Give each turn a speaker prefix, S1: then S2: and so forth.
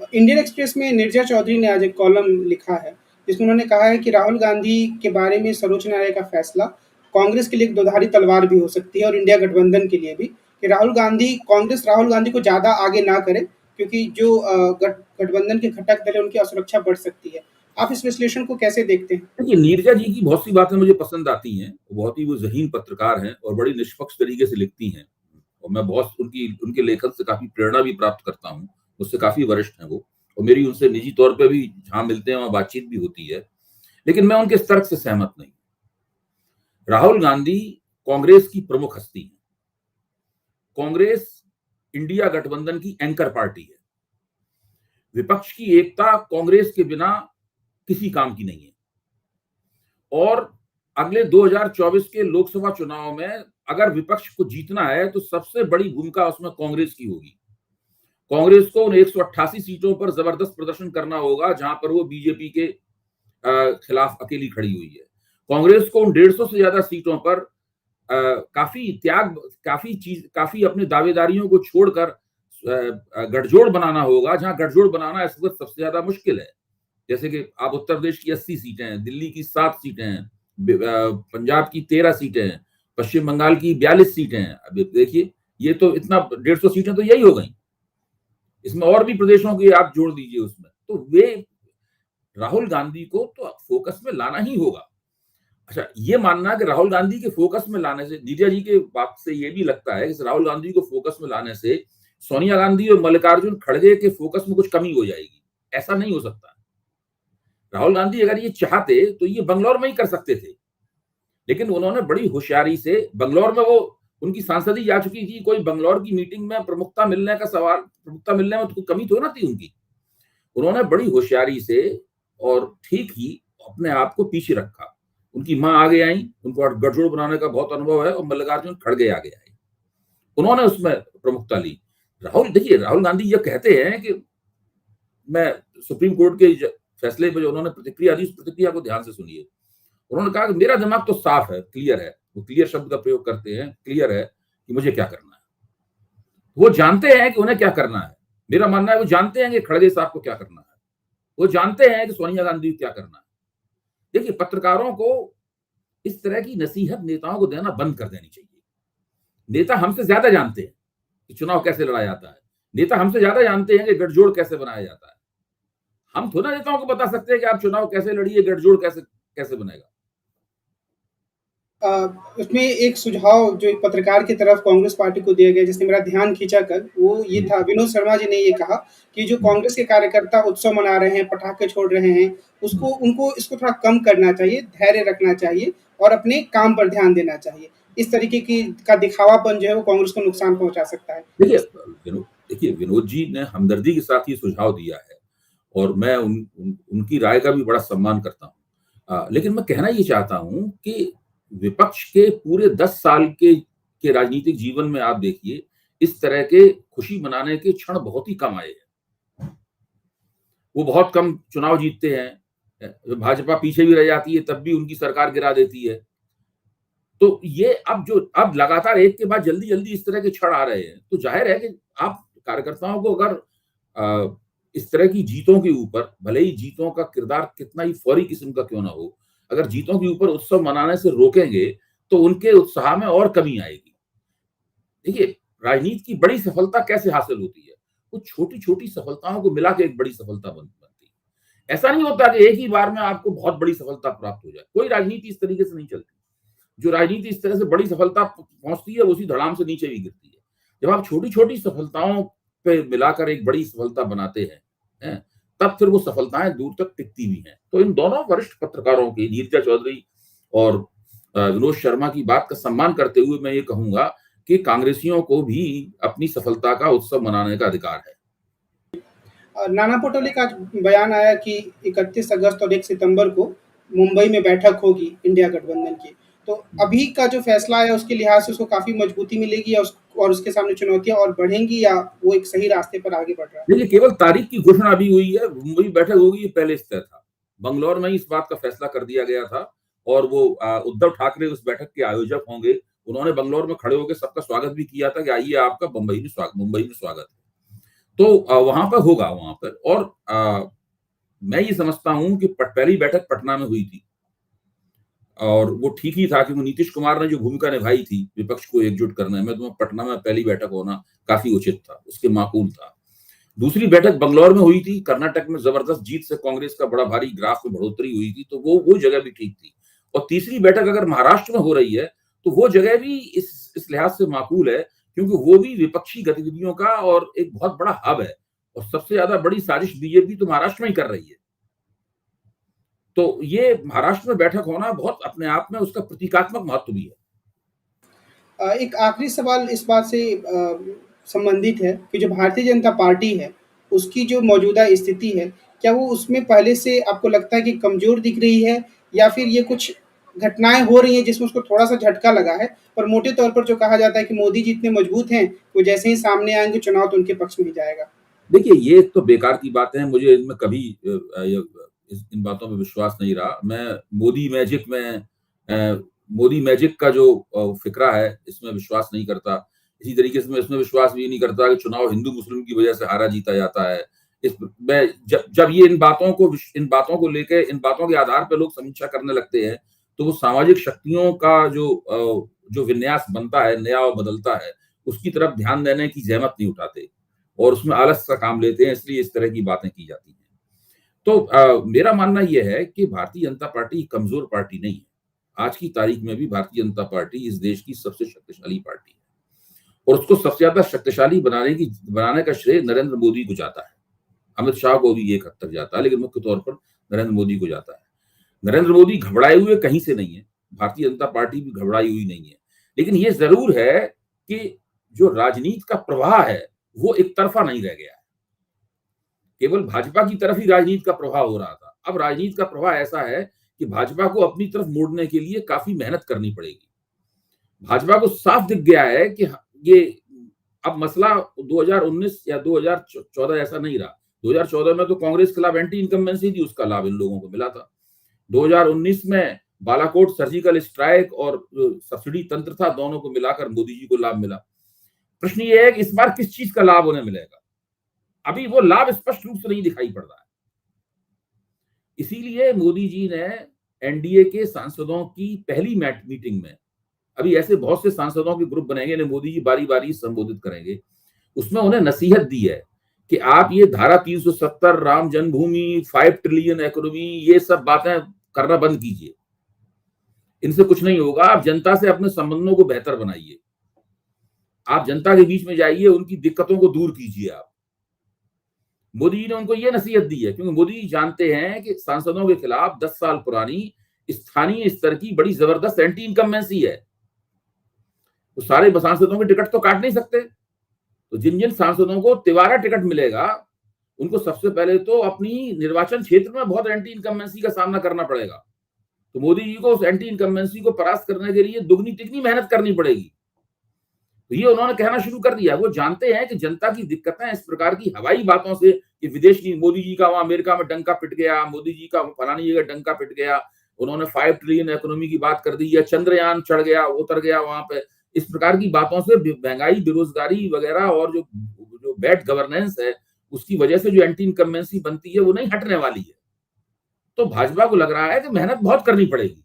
S1: Indian express में नीरजा चौधरी ने आज एक कॉलम लिखा है, जिसमें उन्होंने कहा है कि राहुल गांधी के बारे में सर्वोच्च न्यायालय का फैसला कांग्रेस के लिए एक दुधारी तलवार भी हो सकती है और इंडिया गठबंधन के लिए भी, कि कांग्रेस राहुल गांधी को ज़्यादा आगे ना करे, क्योंकि जो गठबंधन के घटक दल है, उनकी असुरक्षा बढ़ सकती है। आप इस विश्लेषण को कैसे देखते हैं?
S2: देखिए, नीरजा जी की बहुत सी बातें मुझे पसंद आती हैं। बहुत ही वो ज़हीन पत्रकार हैं और बड़ी निष्पक्ष तरीके से लिखती हैं और मैं बहुत उनके लेखन से काफ़ी प्रेरणा भी प्राप्त करता हूँ। मुझसे काफ़ी वरिष्ठ हैं वो और मेरी उनसे निजी तौर पे भी जहाँ मिलते हैं, वहाँ बातचीत भी होती है। लेकिन मैं उनके इस तर्क से सहमत नहीं। राहुल गांधी कांग्रेस की प्रमुख हस्ती हैं। कांग्रेस इंडिया गठबंधन की एंकर पार्टी है। विपक्ष की एकता कांग्रेस के बिना किसी काम की नहीं है और अगले 2024 के लोकसभा चुनाव में अगर विपक्ष को जीतना है तो सबसे बड़ी भूमिका उसमें कांग्रेस की होगी। कांग्रेस को उन 188 सीटों पर जबरदस्त प्रदर्शन करना होगा जहां पर वो बीजेपी के खिलाफ अकेली खड़ी हुई है। कांग्रेस को उन 150 से ज्यादा सीटों पर काफी अपनी दावेदारियों को छोड़कर गठजोड़ बनाना होगा, जहां गठजोड़ बनाना इस वक्त सबसे ज्यादा मुश्किल है। जैसे कि आप उत्तर प्रदेश की 80 सीटें हैं, दिल्ली की 7 सीटें हैं, पंजाब की 13 सीटें हैं, पश्चिम बंगाल की 42 सीटें हैं। अब देखिए, ये तो इतना 150 सीटें तो यही हो गई। इसमें और भी प्रदेशों की आप जोड़ दीजिए उसमें, तो वे राहुल गांधी को तो फोकस में लाना ही होगा। अच्छा, ये मानना कि राहुल गांधी के फोकस में लाने से, नीरजा जी के बात से ये भी लगता है कि राहुल गांधी को फोकस में लाने से सोनिया गांधी और मल्लिकार्जुन खड़गे के फोकस में कुछ कमी हो जाएगी। ऐसा नहीं हो सकता। राहुल गांधी अगर ये चाहते तो ये बंगलौर में ही कर सकते थे, लेकिन उन्होंने बड़ी होशियारी से बंगलौर में, वो उनकी सांसदी जा चुकी थी, कोई बंगलौर की मीटिंग में प्रमुखता मिलने में तो कोई कमी तो ना थी उनकी। उन्होंने बड़ी होशियारी से और ठीक ही अपने आप को पीछे रखा। उनकी मां आगे आई, उनको गठजोड़ बनाने का बहुत अनुभव है और मल्लिकार्जुन खड़गे आगे आए, उन्होंने उसमें प्रमुखता ली। राहुल गांधी ये कहते हैं कि मैं सुप्रीम कोर्ट के फैसले पर जो उन्होंने प्रतिक्रिया दी, उस प्रतिक्रिया को ध्यान से सुनिए। उन्होंने कहा कि मेरा दिमाग तो साफ है, क्लियर है। वो क्लियर शब्द का प्रयोग करते हैं, क्लियर है कि मुझे क्या करना है। वो जानते हैं कि उन्हें क्या करना है। मेरा मानना है वो जानते हैं कि खड़गे साहब को क्या करना है, वो जानते हैं कि सोनिया गांधी को क्या करना है। देखिए, पत्रकारों को इस तरह की नसीहत नेताओं को देना बंद कर देनी चाहिए। नेता हमसे ज्यादा जानते हैं कि चुनाव कैसे लड़ा जाता है। नेता हमसे ज्यादा जानते हैं कि गठजोड़ कैसे बनाया जाता है। हम थोड़ा नेताओं को बता सकते हैं कि आप चुनाव कैसे लड़िए, गठजोड़ कैसे कैसे बनेगा।
S1: उसमें एक सुझाव जो एक पत्रकार की तरफ कांग्रेस पार्टी को दिया गया, जिसने मेरा ध्यान खींचा कल, वो ये था, विनोद शर्मा जी ने ये कहा कि जो कांग्रेस के कार्यकर्ता उत्सव मना रहे हैं, पटाखे छोड़ रहे हैं, उनको इसको थोड़ा कम करना चाहिए, धैर्य रखना चाहिए और अपने काम पर ध्यान देना चाहिए। इस तरीके का दिखावापन जो है वो कांग्रेस को नुकसान पहुंचा सकता है।
S2: देखिए, विनोद जी ने हमदर्दी के साथ ये सुझाव दिया है और मैं उनकी राय का भी बड़ा सम्मान करता हूँ। लेकिन मैं कहना ये चाहता हूँ कि विपक्ष के पूरे 10 साल के राजनीतिक जीवन में आप देखिए, इस तरह के खुशी मनाने के क्षण बहुत ही कम आए हैं। वो बहुत कम चुनाव जीतते हैं, भाजपा पीछे भी रह जाती है तब भी उनकी सरकार गिरा देती है। तो ये अब लगातार एक के बाद जल्दी इस तरह के क्षण आ रहे हैं, तो जाहिर है कि आप कार्यकर्ताओं को अगर इस तरह की जीतों के ऊपर, भले ही जीतों का किरदार कितना ही फौरी किस्म का क्यों ना हो, अगर जीतों के ऊपर उत्सव मनाने से रोकेंगे तो उनके उत्साह में और कमी आएगी। देखिए, राजनीति की बड़ी सफलता कैसे हासिल होती है? कुछ छोटी-छोटी सफलताओं को मिला के एक बड़ी सफलता बनती है। ऐसा नहीं होता कि एक ही बार में आपको बहुत बड़ी सफलता प्राप्त हो जाए। कोई राजनीति इस तरीके से नहीं चलती। जो राजनीति इस तरह से बड़ी सफलता पहुंचती है, उसी धड़ाम से नीचे भी गिरती है। जब आप छोटी-छोटी सफलताओं पे मिलाकर एक बड़ी सफलता बनाते हैं, तब फिर वो सफलताएं दूर तक टिकती भी हैं। तो इन दोनों वरिष्ठ पत्रकारों की, नीरजा चौधरी और विनोद शर्मा की बात का सम्मान करते हुए मैं ये कहूंगा कि कांग्रेसियों को भी अपनी सफलता का उत्सव मनाने का अधिकार है।
S1: नाना पटोले का बयान आया कि 31 अगस्त और 1 सितंबर को मुंबई में बैठक होगी इंडिया गठबंधन की। तो अभी का जो फैसला है उसके लिहाज से उसको काफ़ी मजबूती मिलेगी और उसके सामने चुनौतियाँ और बढ़ेंगी, या वो एक सही रास्ते पर आगे बढ़ रहा है?
S2: देखिए, केवल तारीख की घोषणा अभी हुई है। मुंबई बैठक होगी, ये पहले से तय था। बंगलौर में ही इस बात का फैसला कर दिया गया था और वो उद्धव ठाकरे उस बैठक के आयोजक होंगे। उन्होंने बंगलौर में खड़े होकर सबका स्वागत भी किया था कि आइए, आपका मुंबई में स्वागत है। तो वहां पर होगा वहां पर। और मैं ये समझता हूं कि पहली बैठक पटना में हुई थी और वो ठीक ही था, क्योंकि नीतीश कुमार ने जो भूमिका निभाई थी विपक्ष को एकजुट करने में, तो पटना में पहली बैठक होना काफी उचित था, उसके माकूल था। दूसरी बैठक बंगलौर में हुई थी, कर्नाटक में जबरदस्त जीत से कांग्रेस का बड़ा भारी ग्राफ में बढ़ोतरी हुई थी, तो वो जगह भी ठीक थी। और तीसरी बैठक अगर महाराष्ट्र में हो रही है तो वो जगह भी इस लिहाज से माकूल है, क्योंकि वो भी विपक्षी गतिविधियों का और एक बहुत बड़ा हब है, और सबसे ज्यादा बड़ी साजिश बीजेपी तो महाराष्ट्र में ही कर रही है। तो ये महाराष्ट्र में बैठक होना बहुत अपने आप में उसका प्रतीकात्मक महत्व भी है।
S1: एक आखिरी सवाल इस बात से संबंधित है कि जो भारतीय जनता पार्टी है, उसकी जो मौजूदा स्थिति है, क्या वो उसमें पहले से आपको लगता है कि कमज़ोर दिख रही है, या फिर ये कुछ घटनाएँ हो रही हैं जिसमें उसको थोड़ा-सा झटका लगा है? पर मोटे तौर पर जो कहा जाता है कि मोदी जी इतने मजबूत हैं, वो जैसे ही सामने आएँगे चुनाव तो उनके पक्ष में ही जाएगा।
S2: देखिए, ये तो बेकार की बातें हैं, मुझे इनमें कभी इन बातों में विश्वास नहीं रहा। मैं मोदी मैजिक का जो फ़िक्रा है, इसमें विश्वास नहीं करता। इसी तरीके से मैं इसमें विश्वास भी नहीं करता कि चुनाव हिंदू-मुस्लिम की वजह से हारा-जीता जाता है। इस मैं जब ये इन बातों को लेके, इन बातों के आधार पे लोग समीक्षा करने लगते हैं, तो वो सामाजिक शक्तियों का जो विन्यास बनता है, नया और बदलता है, उसकी तरफ ध्यान देने की ज़हमत नहीं उठाते। और उसमें आलस का काम लेते हैं, इसलिए इस तरह की बातें की जाती हैं। तो मेरा मानना यह है कि भारतीय जनता पार्टी कमज़ोर पार्टी नहीं है। आज की तारीख में भी भारतीय जनता पार्टी इस देश की सबसे शक्तिशाली पार्टी है, और उसको सबसे ज़्यादा शक्तिशाली बनाने का श्रेय नरेंद्र मोदी को जाता है। अमित शाह को भी एक हद तक जाता है, लेकिन मुख्य तौर पर नरेंद्र मोदी को जाता है। नरेंद्र मोदी घबराए हुए कहीं से नहीं है, भारतीय जनता पार्टी भी घबराई हुई नहीं है। लेकिन ये ज़रूर है कि जो राजनीति का प्रवाह है, वो एक तरफ़ा नहीं रह गया है। केवल भाजपा की तरफ ही राजनीति का प्रवाह हो रहा था। अब राजनीति का प्रवाह ऐसा है कि भाजपा को अपनी तरफ मोड़ने के लिए काफ़ी मेहनत करनी पड़ेगी। भाजपा को साफ दिख गया है कि ये अब मसला 2019 या 2014 ऐसा नहीं रहा। 2014 में तो कांग्रेस के खिलाफ एंटी इनकम्बेंसी थी, उसका लाभ इन लोगों को मिला था। 2019 में बालाकोट सर्जिकल स्ट्राइक और सब्सिडी तंत्र था, दोनों को मिलाकर मोदी जी को लाभ मिला। प्रश्न ये है कि इस बार किस चीज का लाभ उन्हें मिलेगा? अभी वो लाभ स्पष्ट रूप से नहीं दिखाई पड़ रहा है। इसीलिए मोदी जी ने एनडीए के सांसदों की पहली मीटिंग में, अभी ऐसे बहुत से सांसदों के ग्रुप बनेंगे, इन्हें मोदी जी बारी-बारी संबोधित करेंगे। उसमें उन्हें नसीहत दी है कि आप ये धारा 370, राम जन्मभूमि, 5 ट्रिलियन इकोनॉमी, ये सब बातें करना बंद कीजिए। इनसे कुछ नहीं होगा। आप जनता से अपने संबंधों को बेहतर बनाइए। आप जनता के बीच में जाइए, उनकी दिक्कतों को दूर कीजिए आप। मोदी जी ने उनको ये नसीहत दी है, क्योंकि मोदी जी जानते हैं कि सांसदों के खिलाफ 10 साल पुरानी स्थानीय स्तर की बड़ी जबरदस्त एंटी इनकम्बेंसी है। तो सारे सांसदों के टिकट तो काट नहीं सकते। तो जिन-जिन सांसदों को तिवारा टिकट मिलेगा, उनको सबसे पहले तो अपनी निर्वाचन क्षेत्र में बहुत एंटी इनकम्बेंसी का सामना करना पड़ेगा। तो मोदी जी को उस एंटी इनकम्बेंसी को परास्त करने के लिए दुगनी-तिगनी मेहनत करनी पड़ेगी। तो ये उन्होंने कहना शुरू कर दिया। वो जानते हैं कि जनता की दिक्कतें इस प्रकार की हवाई बातों से, कि विदेश की, मोदी जी का वहां अमेरिका में डंका पिट गया, मोदी जी का फलानी जगह डंका पिट गया, उन्होंने 5 ट्रिलियन इकोनॉमी की बात कर दी है, चंद्रयान चढ़ गया, उतर गया वहां पे। इस प्रकार की बातों से महंगाई, बेरोजगारी वगैरह और जो जो बैड गवर्नेंस है, उसकी वजह से जो एंटी इनकम्बेंसी बनती है, वो नहीं हटने वाली है। तो भाजपा को लग रहा है कि मेहनत बहुत करनी पड़ेगी।